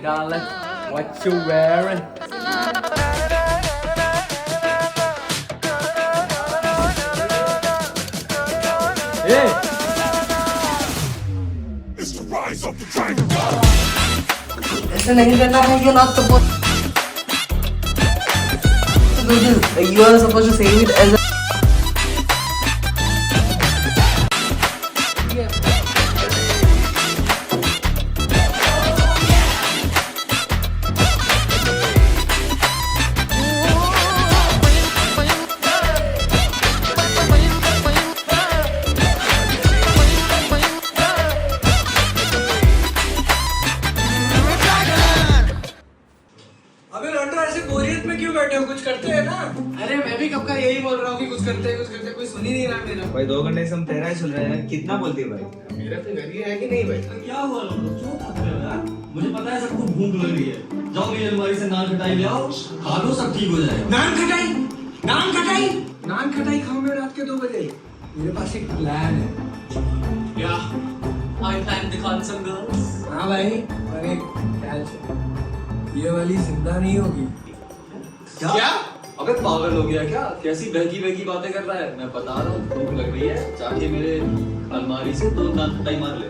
darling. What you wearing? Hey! It's the rise of the dragon. ऐसे नहीं करना है, you're not supposed to do this. Like, you are supposed to say it as a अबे लौंडो ऐसे बोरियत में क्यों बैठे हो? कुछ करते हैं ना। अरे मैं भी कब का यही बोल रहा हूँ कि कुछ करते कोई सुन ही नहीं रहा मेरा। भाई 2 घंटे से हम तेरा ही सुन रहे हैं, कितना बोलती है भाई? मेरा तो घर ही है कि नहीं भाई? क्या हुआ लोगों? क्यों खाते हो यार? मुझे पता है सबको भूख लग रही है। जाओ मेरी अलमारी से नान खटाई ले आओ, खा लो, सब ठीक हो जाएगा। नान खटाई, नान खटाई, नान खटाई खाऊंगे रात के 2 बजे। मेरे पास एक प्लान है। क्या? I plan to con some girls. हाँ भाई, और एक ख्याल से ये वाली जिंदा नहीं होगी। क्या? अबे पागल हो गया क्या? कैसी बहकी बातें कर रहा है? मैं बता रहा हूँ भूख लग रही है, जाके मेरे अलमारी से 2 नान खटाई मार ले।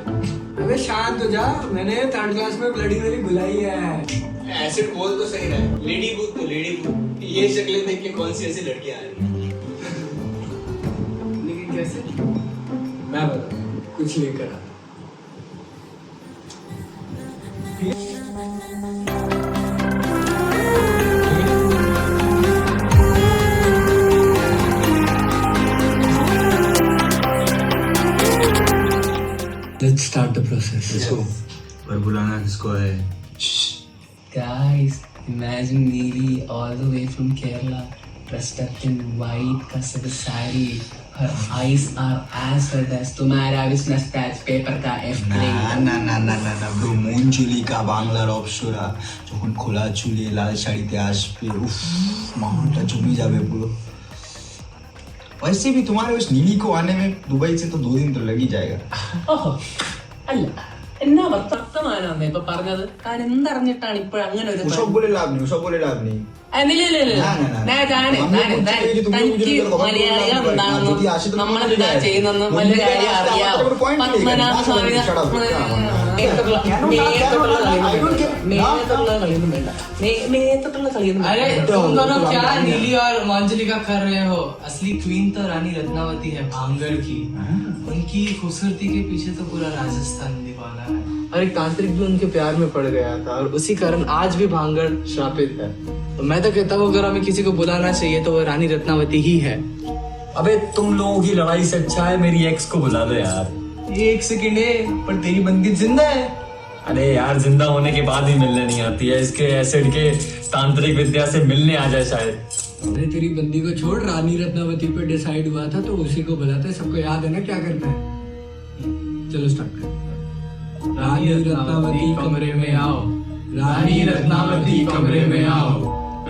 अबे शांत हो जा, मैंने 3rd क्लास में ब्लडी वाली बुलाई है। एसिड बोल तो सही रहा है। लेडी बूथ तो लेडी बूथ। ये शक्लें देख के कौन सी ऐसी लड़कियां आ रही हैं? लेकिन कैसे? मैं बता, कुछ लेकर आ। Let's start the process. किसको? पर बुलाना किसको है? Guys, imagine Neeli all the way from Kerala, dressed up in white kasaka saree. Her eyes are as red as तुम्हारा business patch paper का F3. না ব্রো, মন চুলিকা বাংলার অপসরা যখন খোলা চুলে লাল শাড়িতে আসবে, উফ মাহौलটা জমে যাবে ব্রো। वैसे भी तुम्हारे उस नीली को आने में दुबई से तो 2 दिन तो लग ही जाएगा। ഓഹോ അല്ല എന്നാ വർത്തമാനാണ് ഇപ്പൊ പറഞ്ഞത്? താൻ എന്തറിഞ്ഞിട്ടാണ് ഇപ്പോൾ അങ്ങനെ ഒരു ওসব বলে লাভ নেই, ওসব বলে লাভ নেই। മലയാളികൾ എന്താണെന്നും നമ്മളെന്താ ചെയ്യുന്നെന്നും വലിയ കാര്യം അറിയാം. പത്മനാഭ സ്വാമി മേയത്തുള്ള കളിയൊന്നും വേണ്ട, മേയത്തുള്ള കളിയൊന്നും अरे तुम दोनों क्या नीली और मांजलिका कर रहे हो? असली क्वीन तो रानी रत्नावती है, भांगड़ की। उनकी खूबसूरती के पीछे तो पूरा राजस्थान दीवाना है। और एक तांत्रिक भी उनके प्यार में पड़ गया था और उसी कारण आज भी भांगड़ श्रापित है। तो मैं तो कहता हूँ अगर हमें किसी को बुलाना चाहिए तो वो रानी रत्नावती ही है। अबे तुम लोगों की लड़ाई से अच्छा है मेरी एक्स को बुला दो यार। ये 1 सेकंड है, पर तेरी बंदी जिंदा है। अरे यार, जिंदा होने के बाद ही मिलने नहीं आती है, इसके एसिड के तांत्रिक विद्या से मिलने आ जाए शायद। अरे तेरी बंदी को छोड़, रानी रत्नावती पे डिसाइड हुआ था तो उसी को बुलाते हैं। सबको याद है ना क्या करना है? चलो स्टार्ट कर। रानी रत्नावती कमरे में आओ, रानी रत्नावती कमरे में आओ,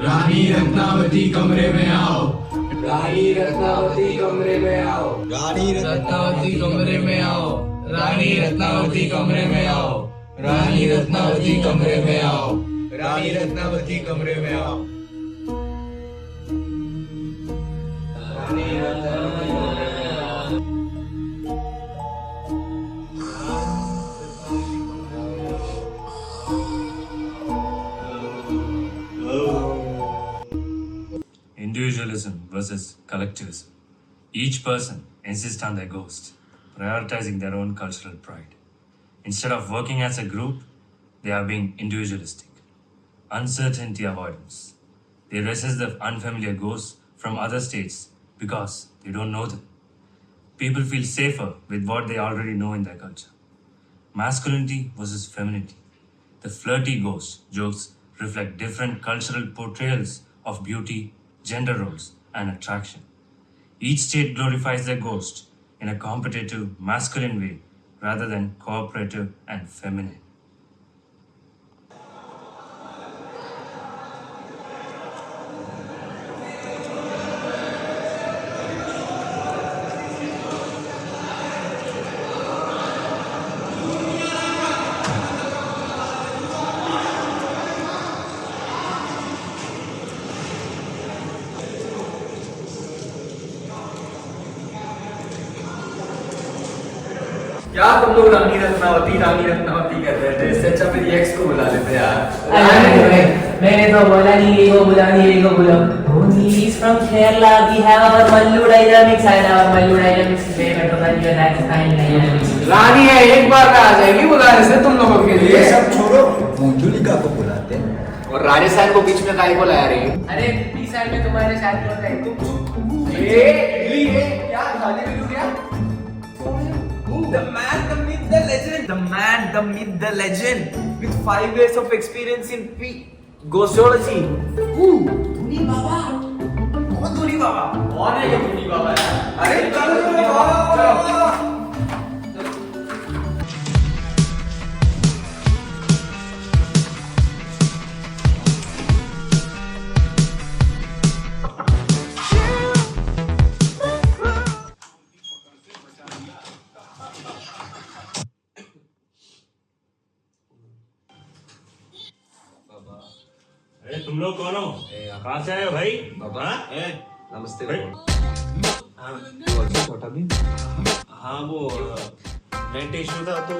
रानी रत्नावती कमरे में आओ, रानी रत्नावती कमरे में आओ, रानी रत्नावती कमरे में आओ, रानी रत्नावती कमरे में आओ, रानी रत्नावती कमरे में आओ, रानी रत्नावती कमरे में आओ। Individualism versus collectivism. Each person insists on their ghost, prioritizing their own cultural pride. Instead of working as a group, they are being individualistic. Uncertainty avoidance. They resist the unfamiliar ghosts from other states because they don't know them. People feel safer with what they already know in their culture. Masculinity versus femininity. The flirty ghost jokes reflect different cultural portrayals of beauty, gender roles, and attraction. Each state glorifies their ghost in a competitive, masculine way rather than cooperative and feminine. क्या तुम लोग रानी रत्नावती कर रहे थे? इससे अच्छा मेरी x को बुला लेते यार। मैंने तो बोला नीली को बुला। Oh, Neeli is from Kerala. We have our Mallu dynamics and our Mallu dynamics is way better than your Rajasthan dynamics. रानी है, एक बार में आ जाएगी बुलाने से तुम लोगों के लिए। ये सब छोड़ो, मंजुलिका को बुलाते हैं। और राजस्थान को बीच में काहे को लाया रही? अरे 20 साल में तुम्हारे शादी होता है तुम क्या शादी में क्यों गया? The man, the myth, the legend. The man, the myth, the legend. With 5 years of experience in Ghostology. Dhoni बाबा। कौन धोनी बाबा? कौन है ये धोनी बाबा यार? अरे चलो। अरे तुम लोग कौन हो? कहाँ से आए हो भाई? बाबा, नमस्ते भाई। हाँ वो नेट इशू था तो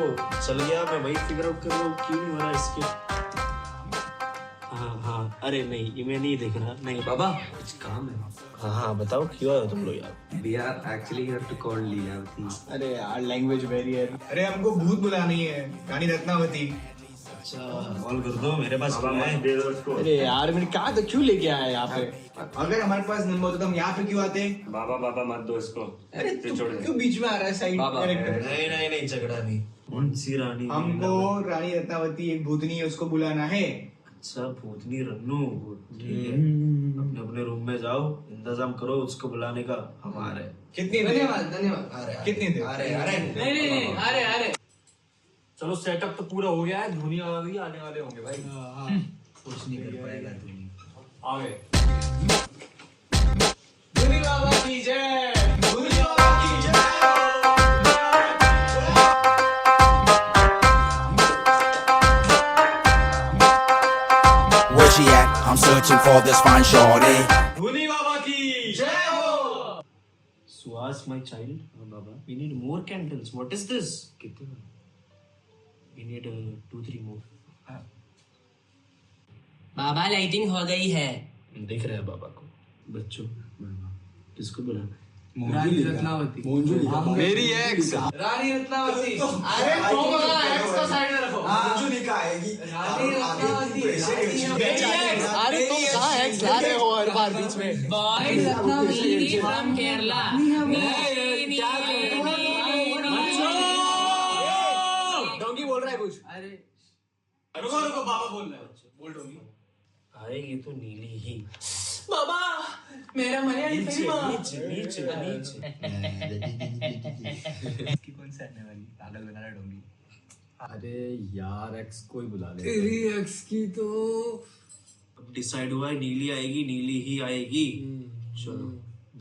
चल गया। मैं वही फिगर आउट कर रहा हूँ क्यों नहीं हो रहा इसके। हाँ अरे नहीं ये मैं नहीं देख रहा। नहीं बाबा, कुछ काम है। हाँ बताओ क्यों आए हो तुम लोग यार? We are actually here to call Lilavati. अरे यार लैंग्वेज बैरियर। अरे हमको भूत बुलानी है, रानी रत्नावती। अच्छा कॉल कर दो, मेरे पास काम है। दे दो उसको। अरे यार मैंने कहा तो क्यों लेके आया यहाँ पे? अगर हमारे पास नंबर होता तो हम यहाँ पे क्यों आते? बाबा मत दो इसको। अरे ये छोड़ दे। क्यों बीच में आ रहा है साइड कैरेक्टर? नहीं झगड़ा नहीं। कौन सी रानी? हमको रानी रत्नावती एक भूतनी है, उसको बुलाना है। अच्छा भूतनी रन्नू, ठीक है। अपने अपने रूम में जाओ, इंतजाम करो उसको बुलाने का। हम आ रहे हैं। कितनी देर? धन्यवाद। कितनी देर? नहीं, अरे चलो सेटअप तो पूरा हो गया है। धोनी बाबा भी आने वाले होंगे भाई। कुछ नहीं कर पाएगा धोनी। आ गए। धोनी बाबा की जय, धोनी बाबा की जय। Where she at? I'm searching for this fine shorty. Dhoni बाबा की जय हो। Suhas my child. बाबा we need more candles. What is this? कितने? We need 2-3 more. बाबा लाइटिंग हो गई है। देख रहे हैं बाबा को। बच्चों किसको बुलाना है? रानी रत्नावती। मेरी एक्स। रानी रत्नावती। अरे एक्स को साइड में रखो। मंजुलिका आएगी। रानी रत्नावती। अरे तुम कहाँ एक्स ला रहे हो हर बार बीच में? बॉयज नीली फ्रॉम केरला। डोंगी बोल रहा है कुछ। अरे रुको बाबा बोल रहे हैं। बोल डोंगी। आएगी तो नीली ही। बाबा मेरा मलयाली फिल्म। नीचे इसकी कौन सी आने वाली? पागल बना रहा डोंगी। अरे यार एक्स को ही बुला ले। तेरी एक्स की तो अब डिसाइड हुआ है नीली आएगी, नीली ही आएगी। चलो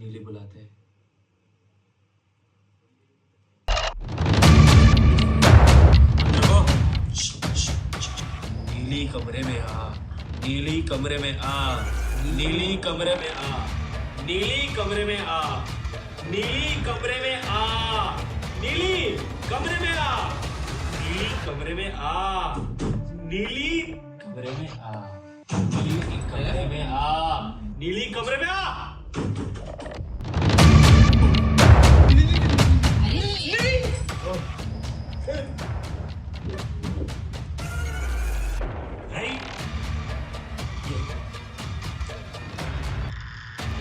नीली बुलाते हैं। नीली कमरे में आ, नीली कमरे में आ, नीली कमरे में आ, नीली कमरे में आ, नीली कमरे में आ, नीली कमरे में आ, नीली कमरे में आ, नीली कमरे में आ, नीली कमरे में आ, नीली कमरे में आ।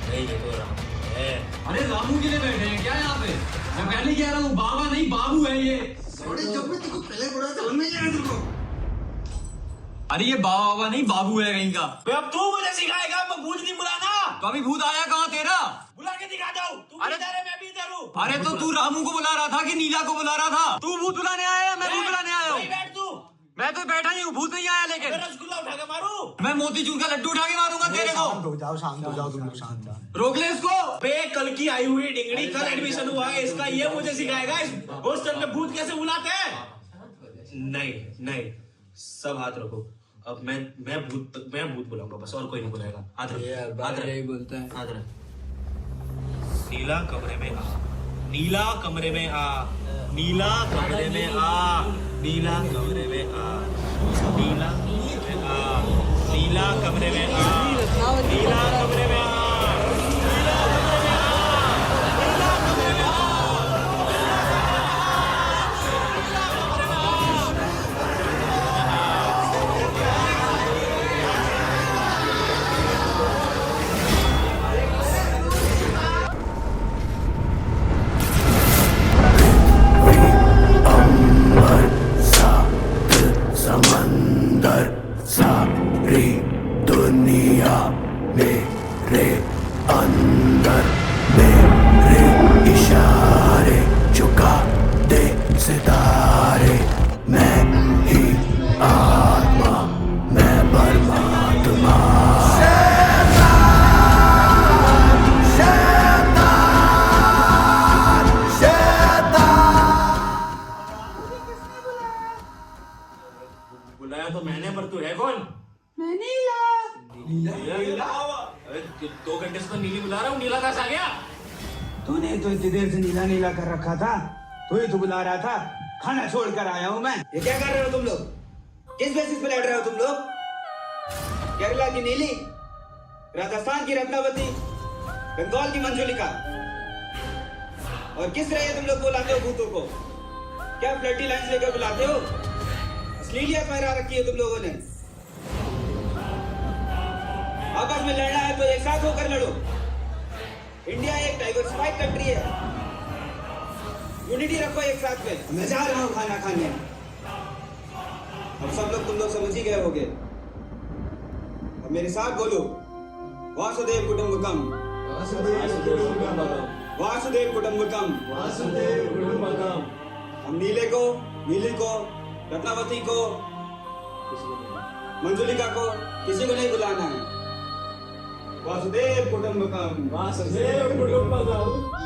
ये तो रामू है। अरे रामू के लिए बैठे हैं क्या यहाँ पे? मैं पहले कह रहा हूँ बाबा नहीं बाबू है ये। अरे ये बाबा नहीं बाबू है कहीं का। अब तू मुझे सिखाएगा? मैं भूत नहीं बुलाना। कभी भूत आया कहाँ तेरा? बुला के दिखा दो। तू अरे- इधर है, मैं भी इधर हूँ। अरे तो तू रामू को बुला रहा था कि नीला को बुला रहा था? तू भूत बुलाने आया या मैं भूत बुलाने आया वहीं हूँ? बैठ तू। मैं तो बैठा ही हूँ, भूत नहीं आया लेकिन। मैं रसगुल्ला उठा के मारू। मैं मोतीचूर का लड्डू उठा के मारूंगा तेरे को। शांत हो जाओ तुम लोग शांत। रोक ले इसको। बे कल की आई हुई डिंगड़ी, कल एडमिशन हुआ है इसका, ये मुझे सिखाएगा इस हॉस्टल में भूत कैसे बुलाते हैं? नहीं सब हाथ रखो। अब मैं भूत बुलाऊंगा बस, और कोई नहीं बुलाएगा। हाथ रख, हाथ यही रख, बोलता है। हाथ रख। नीला कमरे में आ, नीला कमरे में आ, नीला कमरे में आ, नीला कमरे में आ, नीला कमरे में आ, नीला कमरे में आ, नीला कमरे में आ, नीला कमरे में आ, नीला कमरे में आ। समंदर सारी दुनिया मेरे अंदर, मेरे इशारे चुका दे सितारे, मैं ही आत्मा, मैं परमात्मा। बुलाया तो मैंने, पर तू है कौन? मैं नीला। नीला? अरे 2 घंटे से तो नीली बुला रहा हूँ, नीला कहाँ से आ गया? तूने तो इतनी देर से नीला नीला कर रखा था, तू ही तो बुला रहा था, खाना छोड़ कर आया हूँ मैं। ये क्या कर रहे हो तुम लोग? किस बेसिस पे लड़ रहे हो तुम लोग? केरला की नीली, राजस्थान की रत्नावती, बंगाल की मंजुलिका, और किस तरह तुम लोग बुलाते हो भूतों को? क्या फ्लर्टी लाइन्स लेकर बुलाते हो? अश्लीलियत फहरा रखी है तुम लोगों ने। आपस में लड़ना है तो एक साथ होकर लड़ो। इंडिया एक डाइवर्सिफाइड कंट्री है, यूनिटी रखो एक साथ में। मैं जा रहा हूँ खाना खाने। अब सब लोग तुम लोग समझ ही गए होगे। अब मेरे साथ बोलो, वासुदेव कुटुंबकम, वासुदेव कुटुंबकम। हम नीले को, नीली को, रत्नावती को, मंजुलिका को, किसी को नहीं बुलाना है। वासुदेव कुटुंबकम, वासुदेव कुटुंबकम।